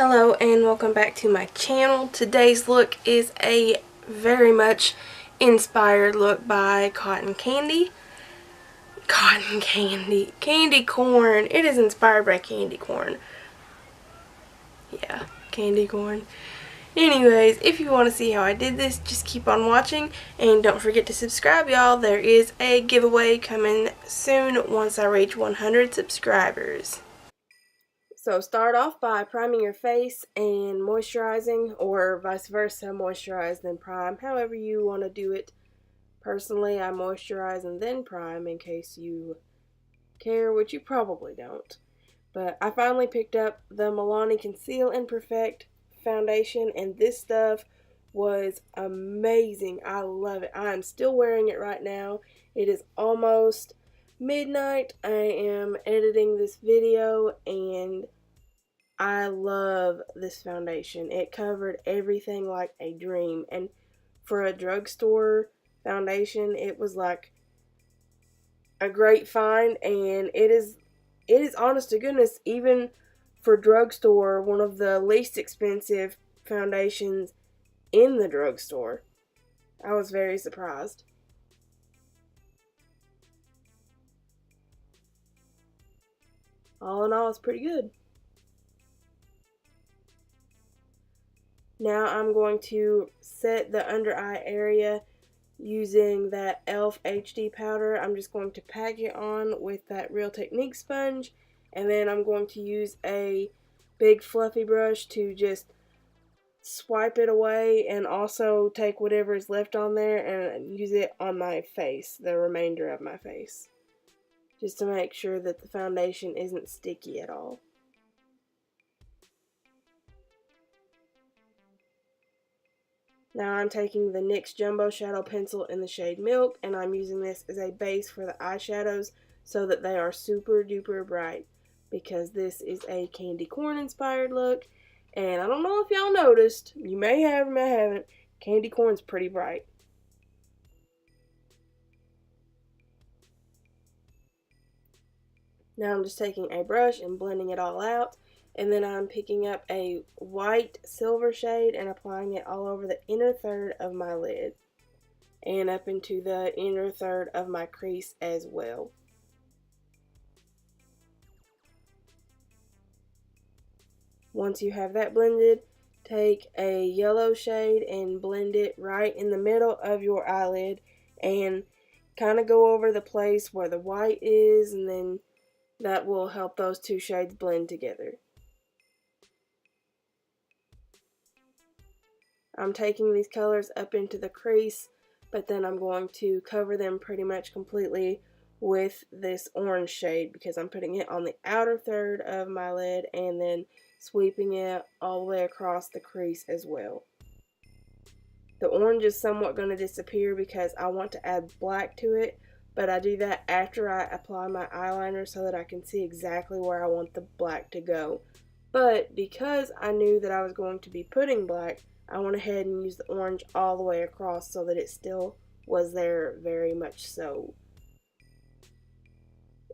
Hello and welcome back to my channel. Today's look is a very much inspired look by Cotton Candy. Candy corn. It is inspired by candy corn. Yeah, candy corn. Anyways, if you want to see how I did this, just keep on watching and don't forget to subscribe, y'all. There is a giveaway coming soon once I reach 100 subscribers. So start off by priming your face and moisturizing, or vice versa, moisturize then prime, however you want to do it. Personally, I moisturize and then prime in case you care, which you probably don't. But I finally picked up the Milani Conceal and Perfect foundation, and this stuff was amazing. I love it. I am still wearing it right now. It is almost midnight. I am editing this video and I love this foundation. It covered everything like a dream, and for a drugstore foundation, it was like a great find, and it is honest to goodness, even for drugstore, one of the least expensive foundations in the drugstore. I was very surprised. All in all, it's pretty good. Now I'm going to set the under eye area using that e.l.f. HD powder. I'm just going to pack it on with that Real Technique sponge, and then I'm going to use a big fluffy brush to just swipe it away, and also take whatever is left on there and use it on my face, the remainder of my face, just to make sure that the foundation isn't sticky at all. Now I'm taking the NYX Jumbo Shadow Pencil in the shade Milk, and I'm using this as a base for the eyeshadows so that they are super duper bright, because this is a candy corn inspired look, and I don't know if y'all noticed, you may have, may haven't, candy corn's pretty bright. Now I'm just taking a brush and blending it all out. And then I'm picking up a white silver shade and applying it all over the inner third of my lid and up into the inner third of my crease as well. Once you have that blended, take a yellow shade and blend it right in the middle of your eyelid and kind of go over the place where the white is, and then that will help those two shades blend together. I'm taking these colors up into the crease, but then I'm going to cover them pretty much completely with this orange shade, because I'm putting it on the outer third of my lid and then sweeping it all the way across the crease as well. The orange is somewhat going to disappear because I want to add black to it, but I do that after I apply my eyeliner so that I can see exactly where I want the black to go. But because I knew that I was going to be putting black, I went ahead and used the orange all the way across so that it still was there, very much so.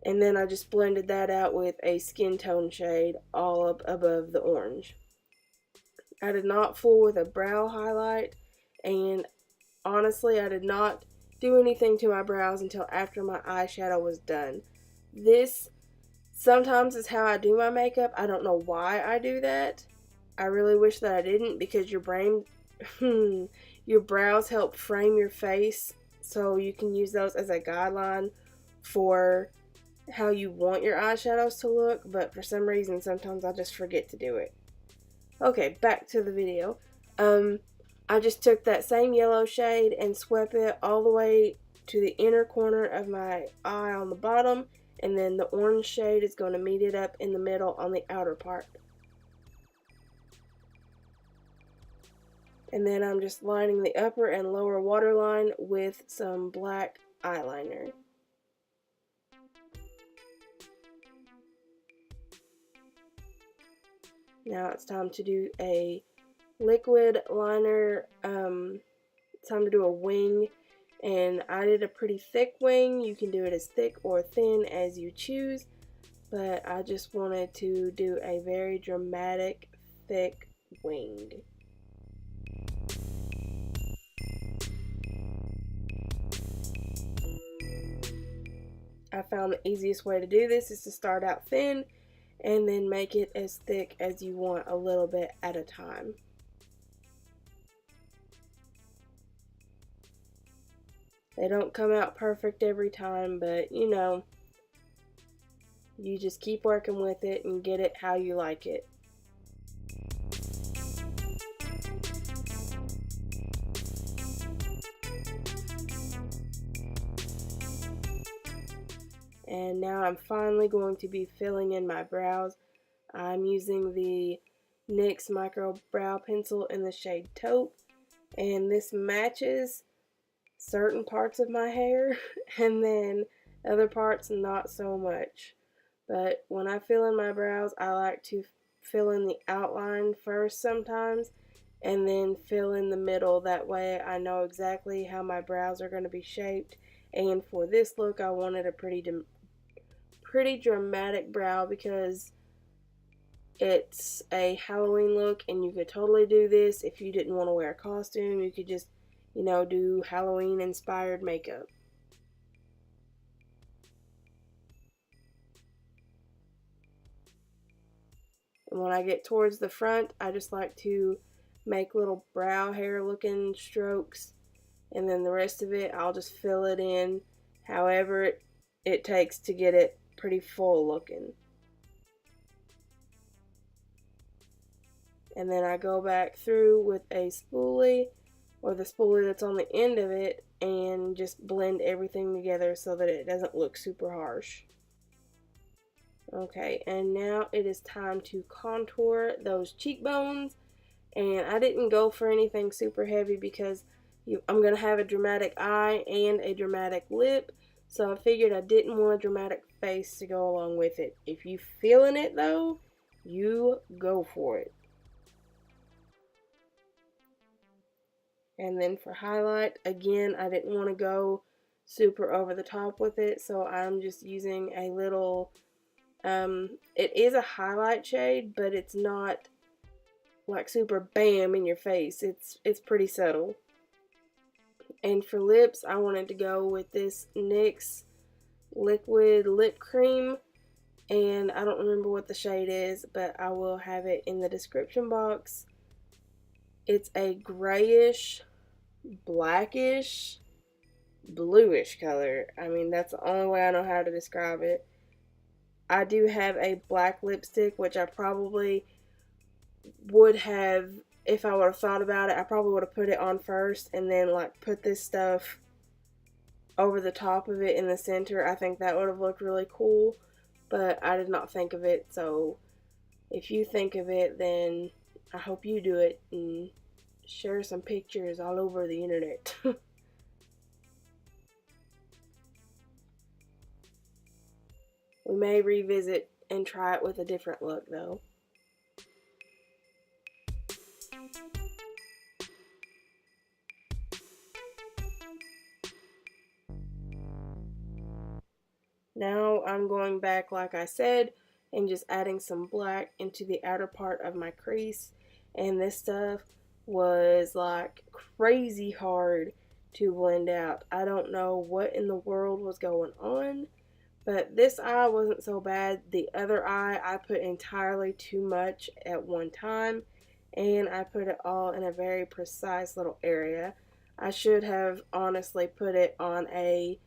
And then I just blended that out with a skin tone shade all up above the orange. I did not fool with a brow highlight, and honestly, I did not do anything to my brows until after my eyeshadow was done. This sometimes is how I do my makeup. I don't know why I do that. I really wish that I didn't, because your brows help frame your face, so you can use those as a guideline for how you want your eyeshadows to look, but for some reason sometimes I just forget to do it. Okay, back to the video. I just took that same yellow shade and swept it all the way to the inner corner of my eye on the bottom, and then the orange shade is going to meet it up in the middle on the outer part. And then I'm just lining the upper and lower waterline with some black eyeliner. Now it's time to do a liquid liner. It's time to do a wing, and I did a pretty thick wing. You can do it as thick or thin as you choose, but I just wanted to do a very dramatic, thick wing. I found the easiest way to do this is to start out thin and then make it as thick as you want, a little bit at a time. They don't come out perfect every time, but you know, you just keep working with it and get it how you like it. And now I'm finally going to be filling in my brows. I'm using the NYX Micro Brow Pencil in the shade Taupe, and this matches certain parts of my hair and then other parts not so much. But when I fill in my brows, I like to fill in the outline first sometimes and then fill in the middle. That way I know exactly how my brows are going to be shaped. And for this look, I wanted a pretty dramatic brow because it's a Halloween look, and you could totally do this if you didn't want to wear a costume. You could just, you know, do Halloween inspired makeup. And when I get towards the front, I just like to make little brow hair looking strokes, and then the rest of it I'll just fill it in however it takes to get it pretty full looking. And then I go back through with a spoolie or the spoolie that's on the end of it and just blend everything together so that it doesn't look super harsh. Okay, and now it is time to contour those cheekbones, and I didn't go for anything super heavy because I'm going to have a dramatic eye and a dramatic lip, so I figured I didn't want a dramatic face to go along with it. If you feeling it though, you go for it. And then for highlight, again, I didn't want to go super over the top with it, so I'm just using a little, it is a highlight shade, but it's not like super bam in your face. It's pretty subtle. And for lips, I wanted to go with this NYX liquid lip cream, and I don't remember what the shade is, but I will have it in the description box. It's a grayish, blackish, bluish color. I mean, that's the only way I know how to describe it. I do have a black lipstick, which I probably would have, if I would have thought about it, I probably would have put it on first and then like put this stuff over the top of it in the center. I think that would have looked really cool, but I did not think of it. So if you think of it, then I hope you do it and share some pictures all over the internet. We may revisit and try it with a different look though. Now I'm going back, like I said, and just adding some black into the outer part of my crease. And this stuff was like crazy hard to blend out. I don't know what in the world was going on, but this eye wasn't so bad. The other eye, I put entirely too much at one time, and I put it all in a very precise little area. I should have honestly put it on a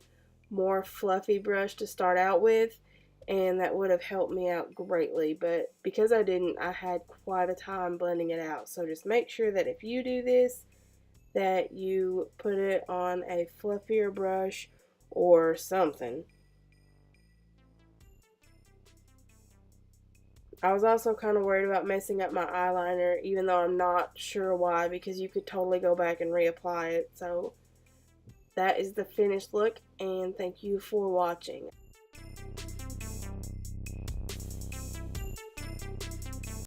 more fluffy brush to start out with, and that would have helped me out greatly, but because I didn't, I had quite a time blending it out. So just make sure that if you do this, that you put it on a fluffier brush or something. I was also kind of worried about messing up my eyeliner, even though I'm not sure why, because you could totally go back and reapply it. So that is the finished look, and thank you for watching.